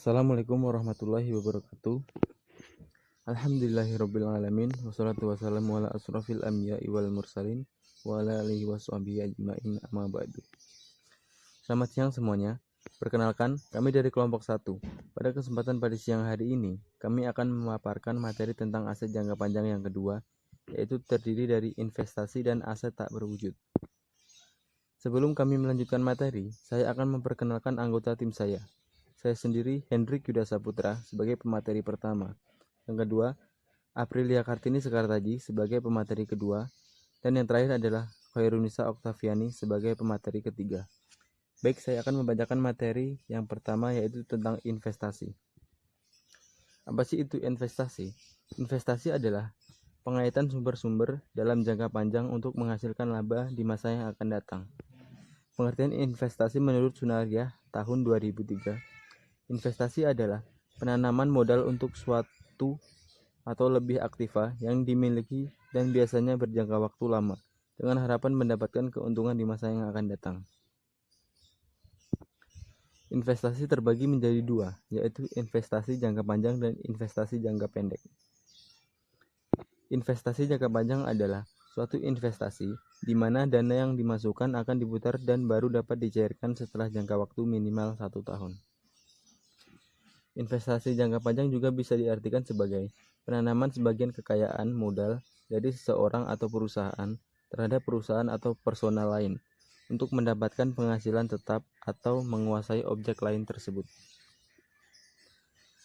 Assalamualaikum warahmatullahi wabarakatuh. Alhamdulillahirabbil alamin wassalatu wassalamu ala asrofil anbiya'i wal mursalin wa ala alihi washabihi ajmain amma ba'du. Selamat siang semuanya. Perkenalkan, kami dari kelompok 1. Pada kesempatan pada siang hari ini, kami akan memaparkan materi tentang aset jangka panjang yang kedua, yaitu terdiri dari investasi dan aset tak berwujud. Sebelum kami melanjutkan materi, saya akan memperkenalkan anggota tim saya. Saya sendiri, Hendrik Yuda Saputra, sebagai pemateri pertama. Yang kedua, Aprilia Kartini Sekartaji sebagai pemateri kedua. Dan yang terakhir adalah Khairunisa Oktaviani sebagai pemateri ketiga. Baik, saya akan membacakan materi yang pertama, yaitu tentang investasi. Apa sih itu investasi? Investasi adalah pengaitan sumber-sumber dalam jangka panjang untuk menghasilkan laba di masa yang akan datang. Pengertian investasi menurut Sunaria tahun 2003. Investasi adalah penanaman modal untuk suatu atau lebih aktiva yang dimiliki dan biasanya berjangka waktu lama dengan harapan mendapatkan keuntungan di masa yang akan datang. Investasi terbagi menjadi dua, yaitu investasi jangka panjang dan investasi jangka pendek. Investasi jangka panjang adalah suatu investasi di mana dana yang dimasukkan akan diputar dan baru dapat dicairkan setelah jangka waktu minimal 1 tahun. Investasi jangka panjang juga bisa diartikan sebagai penanaman sebagian kekayaan modal dari seseorang atau perusahaan terhadap perusahaan atau personal lain untuk mendapatkan penghasilan tetap atau menguasai objek lain tersebut.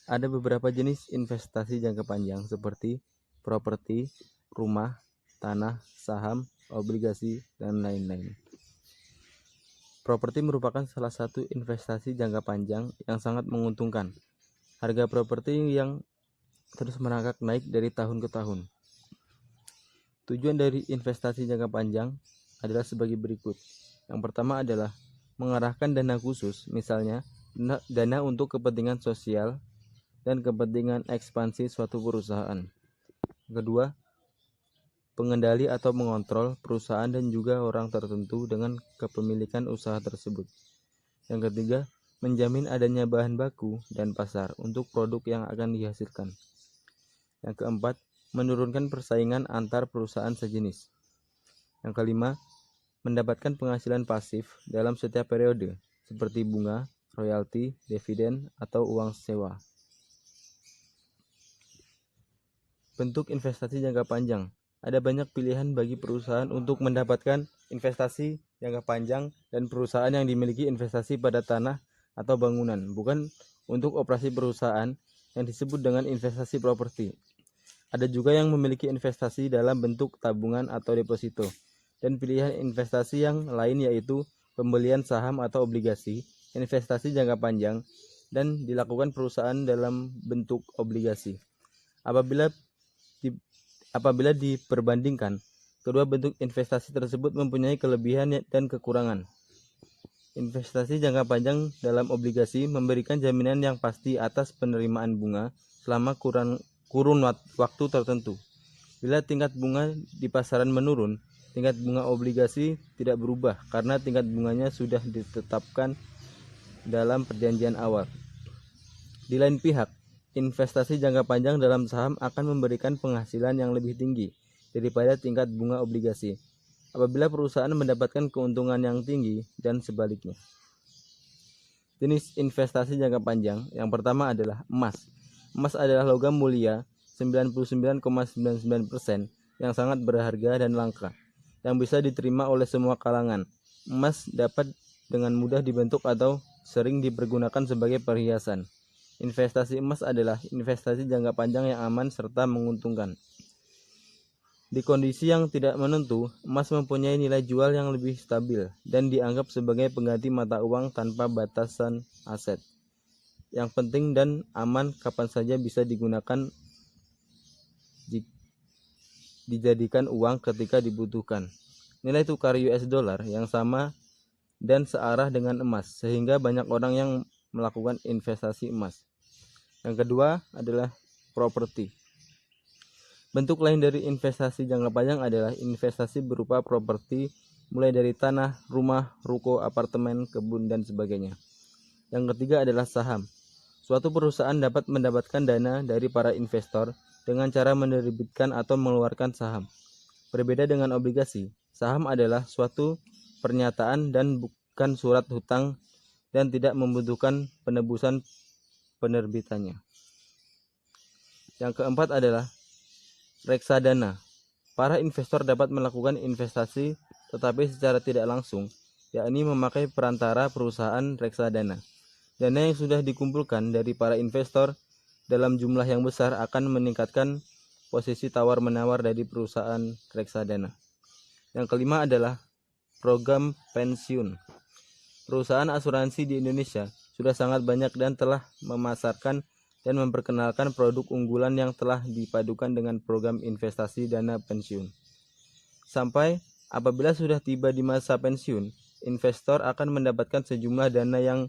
Ada beberapa jenis investasi jangka panjang seperti properti, rumah, tanah, saham, obligasi, dan lain-lain. Properti merupakan salah satu investasi jangka panjang yang sangat menguntungkan. Harga properti yang terus merangkak naik dari tahun ke tahun. Tujuan dari investasi jangka panjang adalah sebagai berikut. Yang pertama adalah mengarahkan dana khusus, misalnya dana untuk kepentingan sosial dan kepentingan ekspansi suatu perusahaan. Kedua, pengendali atau mengontrol perusahaan dan juga orang tertentu dengan kepemilikan usaha tersebut. Yang ketiga, menjamin adanya bahan baku dan pasar untuk produk yang akan dihasilkan. Yang keempat, menurunkan persaingan antar perusahaan sejenis. Yang kelima, mendapatkan penghasilan pasif dalam setiap periode, seperti bunga, royalti, dividen, atau uang sewa. Bentuk investasi jangka panjang. Ada banyak pilihan bagi perusahaan untuk mendapatkan investasi jangka panjang dan perusahaan yang dimiliki investasi pada tanah atau bangunan, bukan untuk operasi perusahaan yang disebut dengan investasi properti. Ada juga yang memiliki investasi dalam bentuk tabungan atau deposito, dan pilihan investasi yang lain yaitu pembelian saham atau obligasi, investasi jangka panjang, dan dilakukan perusahaan dalam bentuk obligasi. Apabila diperbandingkan, kedua bentuk investasi tersebut mempunyai kelebihan dan kekurangan. Investasi jangka panjang dalam obligasi memberikan jaminan yang pasti atas penerimaan bunga selama kurun waktu tertentu. Bila tingkat bunga di pasaran menurun, tingkat bunga obligasi tidak berubah karena tingkat bunganya sudah ditetapkan dalam perjanjian awal. Di lain pihak, investasi jangka panjang dalam saham akan memberikan penghasilan yang lebih tinggi daripada tingkat bunga obligasi apabila perusahaan mendapatkan keuntungan yang tinggi dan sebaliknya. Jenis investasi jangka panjang yang pertama adalah emas. Emas adalah logam mulia 99,99% yang sangat berharga dan langka, yang bisa diterima oleh semua kalangan. Emas dapat dengan mudah dibentuk atau sering dipergunakan sebagai perhiasan. Investasi emas adalah investasi jangka panjang yang aman serta menguntungkan. Di kondisi yang tidak menentu, emas mempunyai nilai jual yang lebih stabil dan dianggap sebagai pengganti mata uang tanpa batasan aset. Yang penting dan aman kapan saja bisa digunakan dijadikan uang ketika dibutuhkan. Nilai tukar US dollar yang sama dan searah dengan emas, sehingga banyak orang yang melakukan investasi emas. Yang kedua adalah properti. Bentuk lain dari investasi jangka panjang adalah investasi berupa properti, mulai dari tanah, rumah, ruko, apartemen, kebun, dan sebagainya. Yang ketiga adalah saham. Suatu perusahaan dapat mendapatkan dana dari para investor dengan cara menerbitkan atau mengeluarkan saham. Berbeda dengan obligasi, saham adalah suatu pernyataan dan bukan surat hutang dan tidak membutuhkan penebusan penerbitannya. Yang keempat adalah reksadana. Para investor dapat melakukan investasi tetapi secara tidak langsung, yakni memakai perantara perusahaan reksadana. Dana yang sudah dikumpulkan dari para investor dalam jumlah yang besar akan meningkatkan posisi tawar-menawar dari perusahaan reksadana. Yang kelima adalah program pensiun. Perusahaan asuransi di Indonesia sudah sangat banyak dan telah memasarkan dan memperkenalkan produk unggulan yang telah dipadukan dengan program investasi dana pensiun. Sampai apabila sudah tiba di masa pensiun, investor akan mendapatkan sejumlah dana yang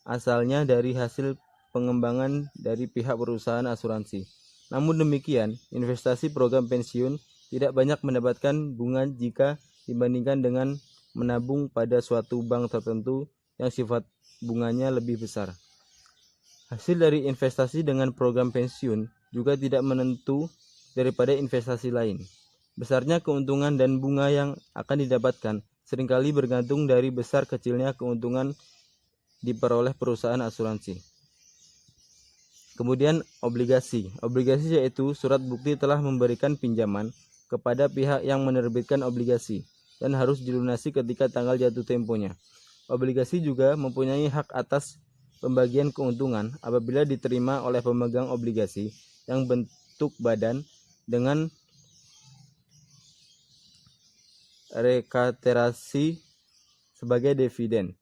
asalnya dari hasil pengembangan dari pihak perusahaan asuransi. Namun demikian, investasi program pensiun tidak banyak mendapatkan bunga jika dibandingkan dengan menabung pada suatu bank tertentu yang sifat bunganya lebih besar. Hasil dari investasi dengan program pensiun juga tidak menentu daripada investasi lain. Besarnya keuntungan dan bunga yang akan didapatkan seringkali bergantung dari besar kecilnya keuntungan diperoleh perusahaan asuransi. Kemudian obligasi. Obligasi yaitu surat bukti telah memberikan pinjaman kepada pihak yang menerbitkan obligasi dan harus dilunasi ketika tanggal jatuh temponya. Obligasi juga mempunyai hak atas pembagian keuntungan apabila diterima oleh pemegang obligasi yang bentuk badan dengan rekaterasi sebagai dividen.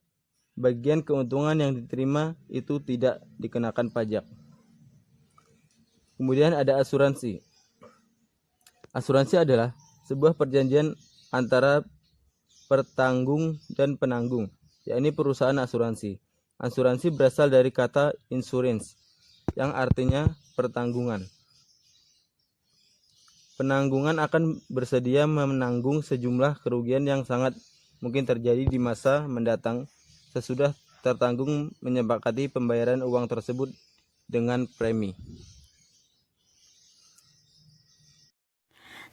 Bagian keuntungan yang diterima itu tidak dikenakan pajak. Kemudian ada asuransi. Asuransi adalah sebuah perjanjian antara pertanggung dan penanggung, yakni perusahaan asuransi. Asuransi berasal dari kata insurance, yang artinya pertanggungan. Penanggungan akan bersedia menanggung sejumlah kerugian yang sangat mungkin terjadi di masa mendatang sesudah tertanggung menyepakati pembayaran uang tersebut dengan premi.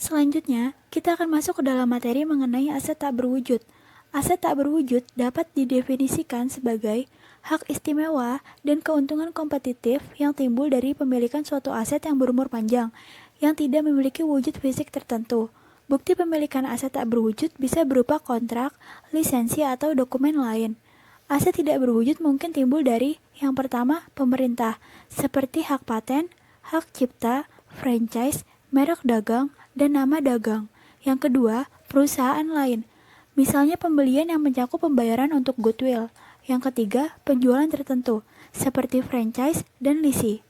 Selanjutnya, kita akan masuk ke dalam materi mengenai aset tak berwujud. Aset tak berwujud dapat didefinisikan sebagai hak istimewa dan keuntungan kompetitif yang timbul dari pemilikan suatu aset yang berumur panjang, yang tidak memiliki wujud fisik tertentu. Bukti pemilikan aset tak berwujud bisa berupa kontrak, lisensi, atau dokumen lain. Aset tidak berwujud mungkin timbul dari yang pertama, pemerintah, seperti hak paten, hak cipta, franchise, merek dagang, dan nama dagang. Yang kedua, perusahaan lain, misalnya pembelian yang mencakup pembayaran untuk goodwill. Yang ketiga, penjualan tertentu, seperti franchise dan lisi.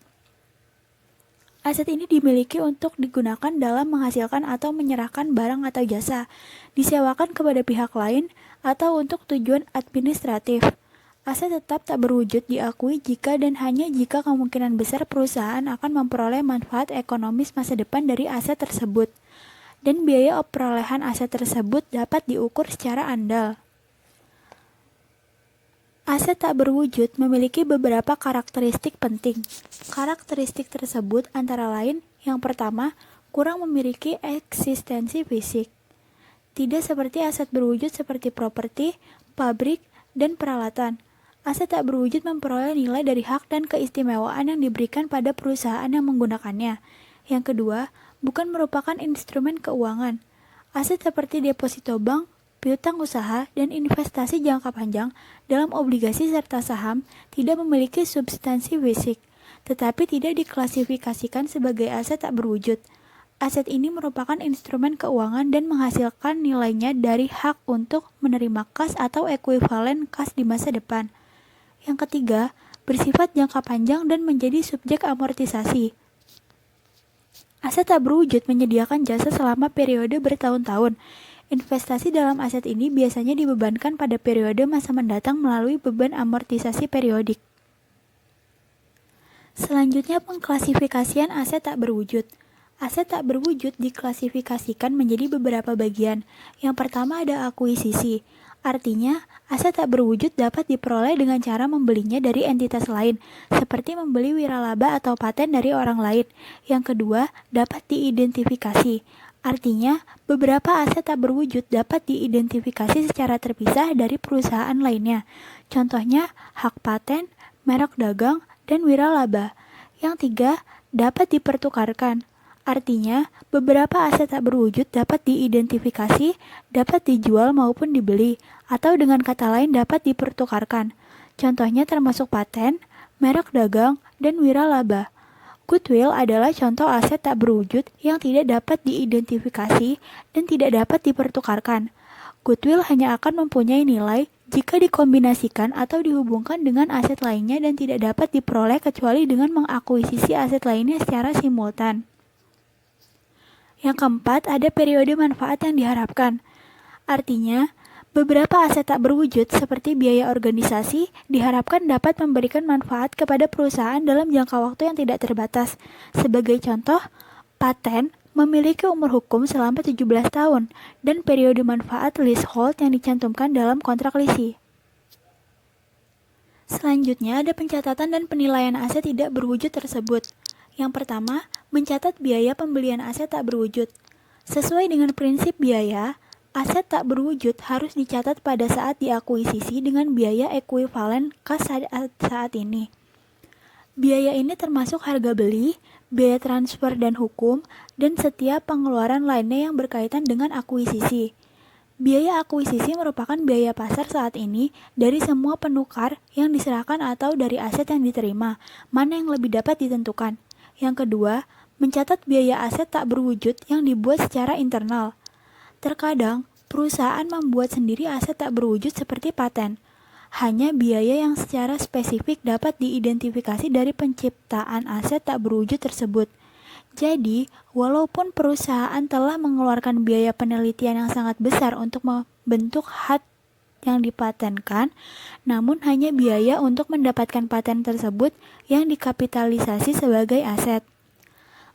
Aset ini dimiliki untuk digunakan dalam menghasilkan atau menyerahkan barang atau jasa, disewakan kepada pihak lain, atau untuk tujuan administratif. Aset tetap tak berwujud diakui jika dan hanya jika kemungkinan besar perusahaan akan memperoleh manfaat ekonomis masa depan dari aset tersebut, dan biaya perolehan aset tersebut dapat diukur secara andal. Aset tak berwujud memiliki beberapa karakteristik penting. Karakteristik tersebut antara lain, yang pertama, kurang memiliki eksistensi fisik. Tidak seperti aset berwujud seperti properti, pabrik, dan peralatan. Aset tak berwujud memperoleh nilai dari hak dan keistimewaan yang diberikan pada perusahaan yang menggunakannya. Yang kedua, bukan merupakan instrumen keuangan. Aset seperti deposito bank, piutang usaha, dan investasi jangka panjang dalam obligasi serta saham tidak memiliki substansi fisik, tetapi tidak diklasifikasikan sebagai aset tak berwujud. Aset ini merupakan instrumen keuangan dan menghasilkan nilainya dari hak untuk menerima kas atau ekuivalen kas di masa depan. Yang ketiga, bersifat jangka panjang dan menjadi subjek amortisasi. Aset tak berwujud menyediakan jasa selama periode bertahun-tahun. Investasi dalam aset ini biasanya dibebankan pada periode masa mendatang melalui beban amortisasi periodik. Selanjutnya, pengklasifikasian aset tak berwujud. Aset tak berwujud diklasifikasikan menjadi beberapa bagian. Yang pertama ada akuisisi. Artinya, aset tak berwujud dapat diperoleh dengan cara membelinya dari entitas lain, seperti membeli wiralaba atau paten dari orang lain. Yang kedua, dapat diidentifikasi. Artinya, beberapa aset tak berwujud dapat diidentifikasi secara terpisah dari perusahaan lainnya. Contohnya, hak paten, merek dagang, dan wiralaba. Yang tiga, dapat dipertukarkan. Artinya, beberapa aset tak berwujud dapat diidentifikasi, dapat dijual maupun dibeli, atau dengan kata lain dapat dipertukarkan. Contohnya termasuk paten, merek dagang, dan wiralaba. Goodwill adalah contoh aset tak berwujud yang tidak dapat diidentifikasi dan tidak dapat dipertukarkan. Goodwill hanya akan mempunyai nilai jika dikombinasikan atau dihubungkan dengan aset lainnya dan tidak dapat diperoleh kecuali dengan mengakuisisi aset lainnya secara simultan. Yang keempat, ada periode manfaat yang diharapkan. Artinya, beberapa aset tak berwujud seperti biaya organisasi diharapkan dapat memberikan manfaat kepada perusahaan dalam jangka waktu yang tidak terbatas. Sebagai contoh, paten memiliki umur hukum selama 17 tahun dan periode manfaat leasehold yang dicantumkan dalam kontrak lisi. Selanjutnya ada pencatatan dan penilaian aset tidak berwujud tersebut. Yang pertama, mencatat biaya pembelian aset tak berwujud. Sesuai dengan prinsip biaya, aset tak berwujud harus dicatat pada saat diakuisisi dengan biaya ekuivalen kas saat ini. Biaya ini termasuk harga beli, biaya transfer dan hukum, dan setiap pengeluaran lainnya yang berkaitan dengan akuisisi. Biaya akuisisi merupakan biaya pasar saat ini dari semua penukar yang diserahkan atau dari aset yang diterima, mana yang lebih dapat ditentukan. Yang kedua, mencatat biaya aset tak berwujud yang dibuat secara internal. Terkadang, perusahaan membuat sendiri aset tak berwujud seperti paten. Hanya biaya yang secara spesifik dapat diidentifikasi dari penciptaan aset tak berwujud tersebut. Jadi, walaupun perusahaan telah mengeluarkan biaya penelitian yang sangat besar untuk membentuk HAT yang dipatenkan, namun hanya biaya untuk mendapatkan paten tersebut yang dikapitalisasi sebagai aset.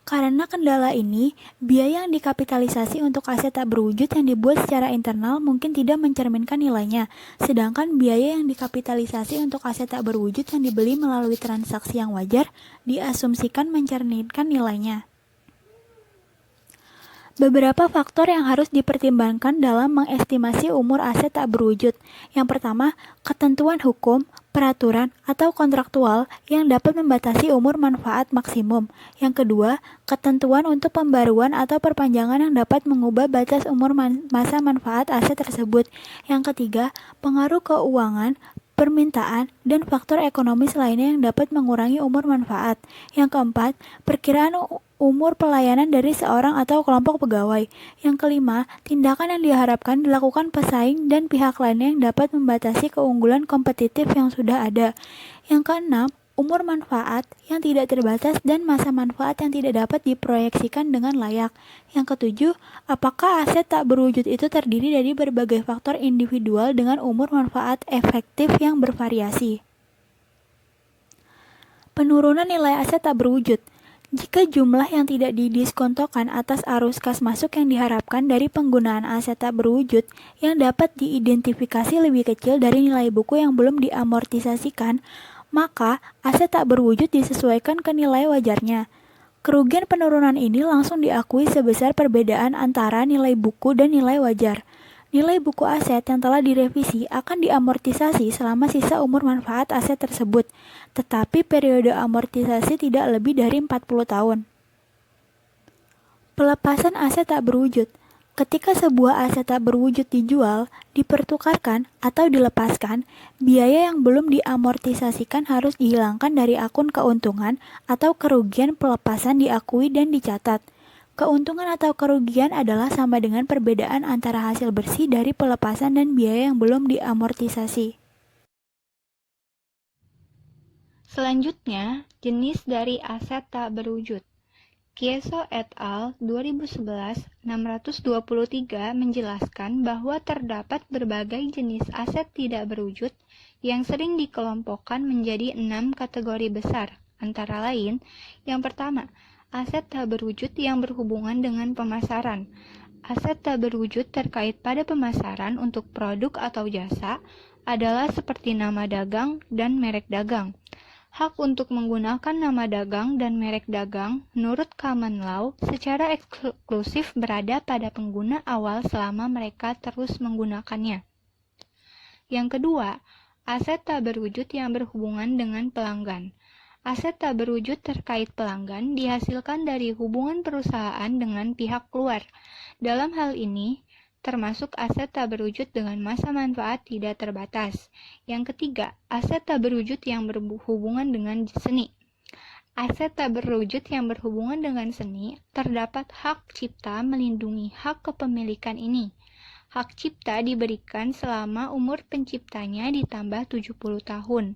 Karena kendala ini, biaya yang dikapitalisasi untuk aset tak berwujud yang dibuat secara internal mungkin tidak mencerminkan nilainya, sedangkan biaya yang dikapitalisasi untuk aset tak berwujud yang dibeli melalui transaksi yang wajar diasumsikan mencerminkan nilainya. Beberapa faktor yang harus dipertimbangkan dalam mengestimasi umur aset tak berwujud. Yang pertama, ketentuan hukum, peraturan, atau kontraktual yang dapat membatasi umur manfaat maksimum. Yang kedua, ketentuan untuk pembaruan atau perpanjangan yang dapat mengubah batas umur masa manfaat aset tersebut. Yang ketiga, pengaruh keuangan, permintaan, dan faktor ekonomis lainnya yang dapat mengurangi umur manfaat. Yang keempat, perkiraan umur pelayanan dari seorang atau kelompok pegawai. Yang kelima, tindakan yang diharapkan dilakukan pesaing dan pihak lainnya yang dapat membatasi keunggulan kompetitif yang sudah ada. Yang keenam, umur manfaat yang tidak terbatas dan masa manfaat yang tidak dapat diproyeksikan dengan layak. Yang ketujuh, apakah aset tak berwujud itu terdiri dari berbagai faktor individual dengan umur manfaat efektif yang bervariasi. Penurunan nilai aset tak berwujud. Jika jumlah yang tidak didiskontokan atas arus kas masuk yang diharapkan dari penggunaan aset tak berwujud yang dapat diidentifikasi lebih kecil dari nilai buku yang belum diamortisasikan, maka aset tak berwujud disesuaikan ke nilai wajarnya. Kerugian penurunan ini langsung diakui sebesar perbedaan antara nilai buku dan nilai wajar. Nilai buku aset yang telah direvisi akan diamortisasi selama sisa umur manfaat aset tersebut, tetapi periode amortisasi tidak lebih dari 40 tahun. Pelepasan aset tak berwujud. Ketika sebuah aset tak berwujud dijual, dipertukarkan, atau dilepaskan, biaya yang belum diamortisasikan harus dihilangkan dari akun keuntungan atau kerugian pelepasan diakui dan dicatat. Keuntungan atau kerugian adalah sama dengan perbedaan antara hasil bersih dari pelepasan dan biaya yang belum diamortisasi. Selanjutnya, jenis dari aset tak berwujud. Chieso et al. 2011-623 menjelaskan bahwa terdapat berbagai jenis aset tidak berwujud yang sering dikelompokkan menjadi 6 kategori besar, antara lain, yang pertama, aset tak berwujud yang berhubungan dengan pemasaran. aset tak berwujud terkait pada pemasaran untuk produk atau jasa adalah seperti nama dagang dan merek dagang. Hak untuk menggunakan nama dagang dan merek dagang menurut common law secara eksklusif berada pada pengguna awal selama mereka terus menggunakannya. Yang kedua, aset tak berwujud yang berhubungan dengan pelanggan. Aset tak berwujud terkait pelanggan dihasilkan dari hubungan perusahaan dengan pihak luar. Dalam hal ini, termasuk aset tak berwujud dengan masa manfaat tidak terbatas. Yang ketiga, aset tak berwujud yang berhubungan dengan seni. Aset tak berwujud yang berhubungan dengan seni, terdapat hak cipta melindungi hak kepemilikan ini. Hak cipta diberikan selama umur penciptanya ditambah 70 tahun.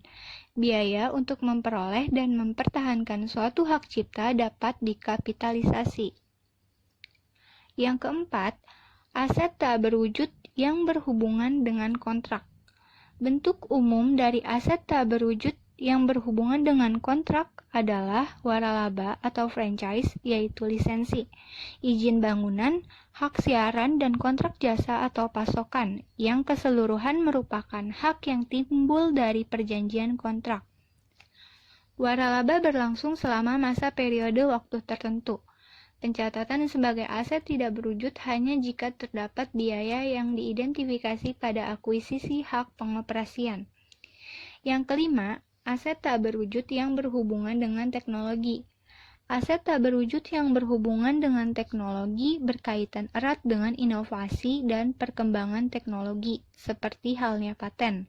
Biaya untuk memperoleh dan mempertahankan suatu hak cipta dapat dikapitalisasi. Yang keempat, aset tak berwujud yang berhubungan dengan kontrak. Bentuk umum dari aset tak berwujud yang berhubungan dengan kontrak adalah waralaba atau franchise, yaitu lisensi, izin bangunan, hak siaran, dan kontrak jasa atau pasokan, yang keseluruhan merupakan hak yang timbul dari perjanjian kontrak. Waralaba berlangsung selama masa periode waktu tertentu. Pencatatan sebagai aset tidak berwujud hanya jika terdapat biaya yang diidentifikasi pada akuisisi hak pengoperasian. Yang kelima, aset tak berwujud yang berhubungan dengan teknologi. Aset tak berwujud yang berhubungan dengan teknologi berkaitan erat dengan inovasi dan perkembangan teknologi, seperti halnya paten.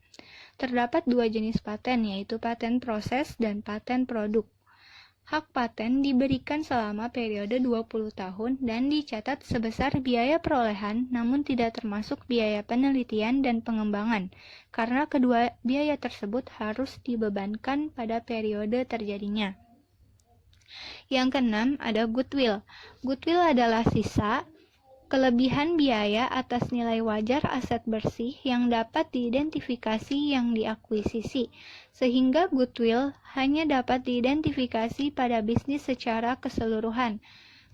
Terdapat dua jenis paten, yaitu paten proses dan paten produk. Hak paten diberikan selama periode 20 tahun dan dicatat sebesar biaya perolehan, namun tidak termasuk biaya penelitian dan pengembangan, karena kedua biaya tersebut harus dibebankan pada periode terjadinya. Yang keenam, ada goodwill. Goodwill adalah sisa kelebihan biaya atas nilai wajar aset bersih yang dapat diidentifikasi yang diakuisisi, sehingga goodwill hanya dapat diidentifikasi pada bisnis secara keseluruhan.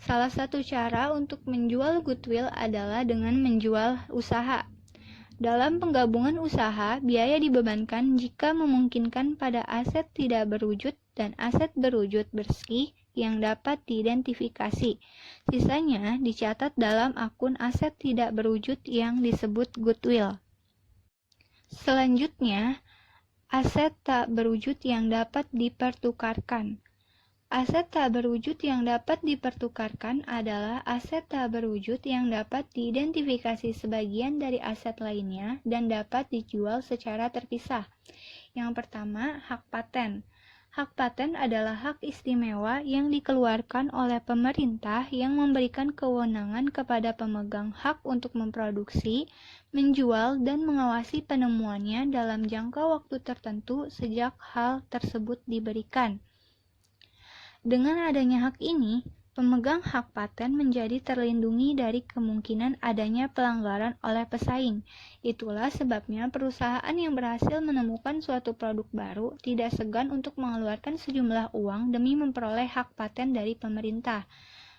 Salah satu cara untuk menjual goodwill adalah dengan menjual usaha. Dalam penggabungan usaha, biaya dibebankan jika memungkinkan pada aset tidak berwujud dan aset berwujud bersih yang dapat diidentifikasi. Sisanya dicatat dalam akun aset tidak berwujud yang disebut goodwill. Selanjutnya, aset tak berwujud yang dapat dipertukarkan. Aset tak berwujud yang dapat dipertukarkan adalah aset tak berwujud yang dapat diidentifikasi sebagian dari aset lainnya dan dapat dijual secara terpisah. Yang pertama, hak paten. Hak paten adalah hak istimewa yang dikeluarkan oleh pemerintah yang memberikan kewenangan kepada pemegang hak untuk memproduksi, menjual, dan mengawasi penemuannya dalam jangka waktu tertentu sejak hal tersebut diberikan. Dengan adanya hak ini, pemegang hak paten menjadi terlindungi dari kemungkinan adanya pelanggaran oleh pesaing. Itulah sebabnya perusahaan yang berhasil menemukan suatu produk baru tidak segan untuk mengeluarkan sejumlah uang demi memperoleh hak paten dari pemerintah.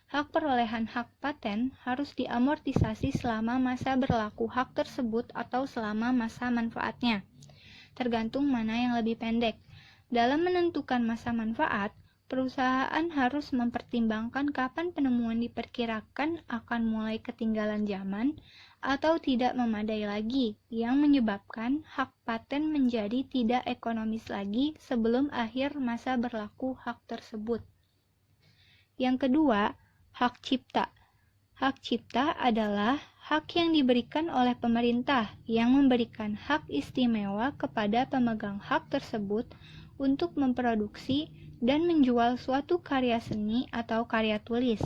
Hak perolehan hak paten harus diamortisasi selama masa berlaku hak tersebut atau selama masa manfaatnya, tergantung mana yang lebih pendek. Dalam menentukan masa manfaat, perusahaan harus mempertimbangkan kapan penemuan diperkirakan akan mulai ketinggalan zaman atau tidak memadai lagi, yang menyebabkan hak paten menjadi tidak ekonomis lagi sebelum akhir masa berlaku hak tersebut. Yang kedua, hak cipta. Hak cipta adalah hak yang diberikan oleh pemerintah yang memberikan hak istimewa kepada pemegang hak tersebut untuk memproduksi dan menjual suatu karya seni atau karya tulis.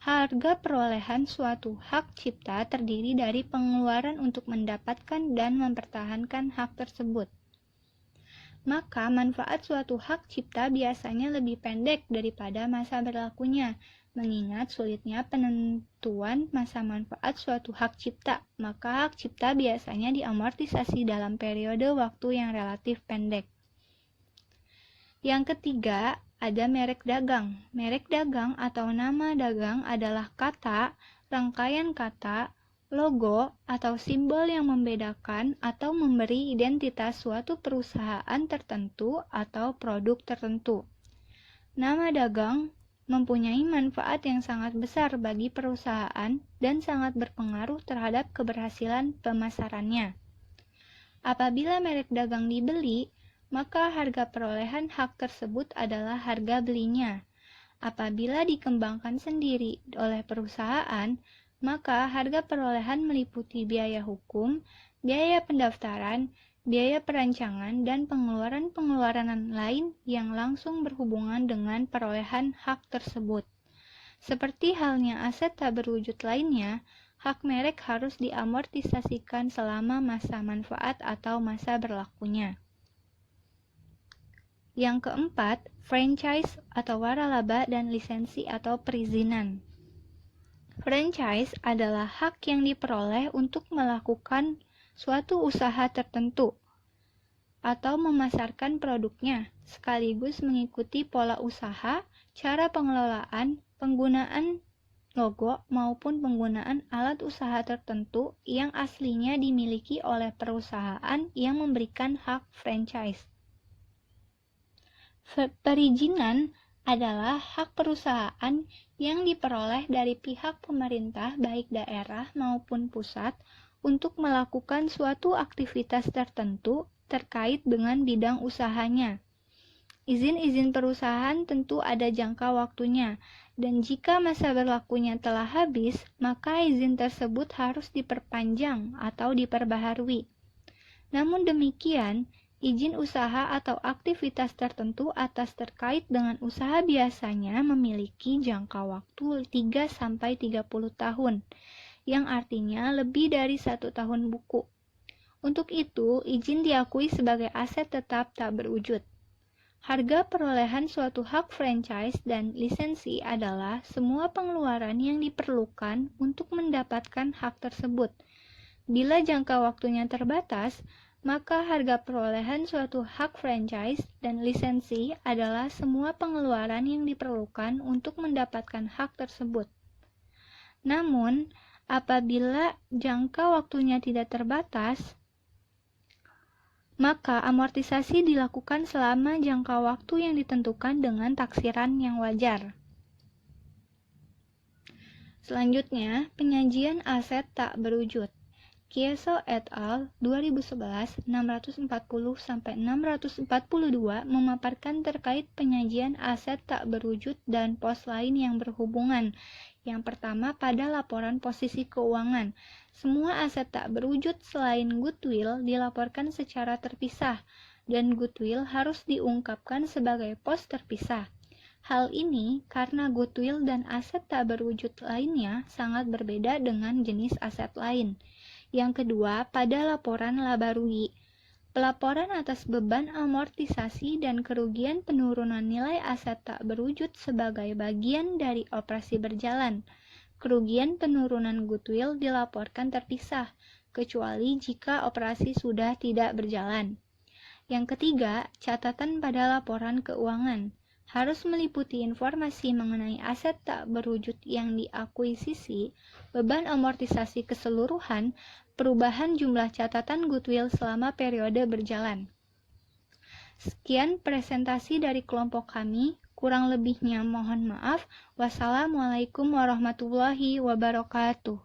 Harga perolehan suatu hak cipta terdiri dari pengeluaran untuk mendapatkan dan mempertahankan hak tersebut. Maka manfaat suatu hak cipta biasanya lebih pendek daripada masa berlakunya. Mengingat sulitnya penentuan masa manfaat suatu hak cipta, maka hak cipta biasanya diamortisasi dalam periode waktu yang relatif pendek. Yang ketiga, ada merek dagang. Merek dagang atau nama dagang adalah kata, rangkaian kata, logo, atau simbol yang membedakan atau memberi identitas suatu perusahaan tertentu atau produk tertentu. Nama dagang mempunyai manfaat yang sangat besar bagi perusahaan dan sangat berpengaruh terhadap keberhasilan pemasarannya. Apabila merek dagang dibeli, maka harga perolehan hak tersebut adalah harga belinya. Apabila dikembangkan sendiri oleh perusahaan, maka harga perolehan meliputi biaya hukum, biaya pendaftaran, biaya perancangan, dan pengeluaran-pengeluaran lain yang langsung berhubungan dengan perolehan hak tersebut. Seperti halnya aset tak berwujud lainnya, hak merek harus diamortisasikan selama masa manfaat atau masa berlakunya. Yang keempat, franchise atau waralaba dan lisensi atau perizinan. Franchise adalah hak yang diperoleh untuk melakukan suatu usaha tertentu atau memasarkan produknya, sekaligus mengikuti pola usaha, cara pengelolaan, penggunaan logo, maupun penggunaan alat usaha tertentu yang aslinya dimiliki oleh perusahaan yang memberikan hak franchise. Perizinan adalah hak perusahaan yang diperoleh dari pihak pemerintah baik daerah maupun pusat untuk melakukan suatu aktivitas tertentu terkait dengan bidang usahanya. Izin-izin perusahaan tentu ada jangka waktunya, dan jika masa berlakunya telah habis, maka izin tersebut harus diperpanjang atau diperbaharui. Namun demikian, izin usaha atau aktivitas tertentu atas terkait dengan usaha biasanya memiliki jangka waktu 3-30 tahun, yang artinya lebih dari 1 tahun buku. Untuk itu, izin diakui sebagai aset tetap tak berwujud. Harga perolehan suatu hak franchise dan lisensi adalah semua pengeluaran yang diperlukan untuk mendapatkan hak tersebut. Bila jangka waktunya terbatas, maka harga perolehan suatu hak franchise dan lisensi adalah semua pengeluaran yang diperlukan untuk mendapatkan hak tersebut. Namun, apabila jangka waktunya tidak terbatas, maka amortisasi dilakukan selama jangka waktu yang ditentukan dengan taksiran yang wajar. Selanjutnya, penyajian aset tak berwujud. Kieso et al. 2011 640-642 memaparkan terkait penyajian aset tak berwujud dan pos lain yang berhubungan. Yang pertama, pada laporan posisi keuangan. Semua aset tak berwujud selain goodwill dilaporkan secara terpisah, dan goodwill harus diungkapkan sebagai pos terpisah. Hal ini karena goodwill dan aset tak berwujud lainnya sangat berbeda dengan jenis aset lain. Yang kedua, pada laporan laba rugi. Pelaporan atas beban amortisasi dan kerugian penurunan nilai aset tak berwujud sebagai bagian dari operasi berjalan. Kerugian penurunan goodwill dilaporkan terpisah, kecuali jika operasi sudah tidak berjalan. Yang ketiga, catatan pada laporan keuangan harus meliputi informasi mengenai aset tak berwujud yang diakuisisi, beban amortisasi keseluruhan, perubahan jumlah catatan goodwill selama periode berjalan. Sekian presentasi dari kelompok kami, kurang lebihnya mohon maaf. Wassalamualaikum warahmatullahi wabarakatuh.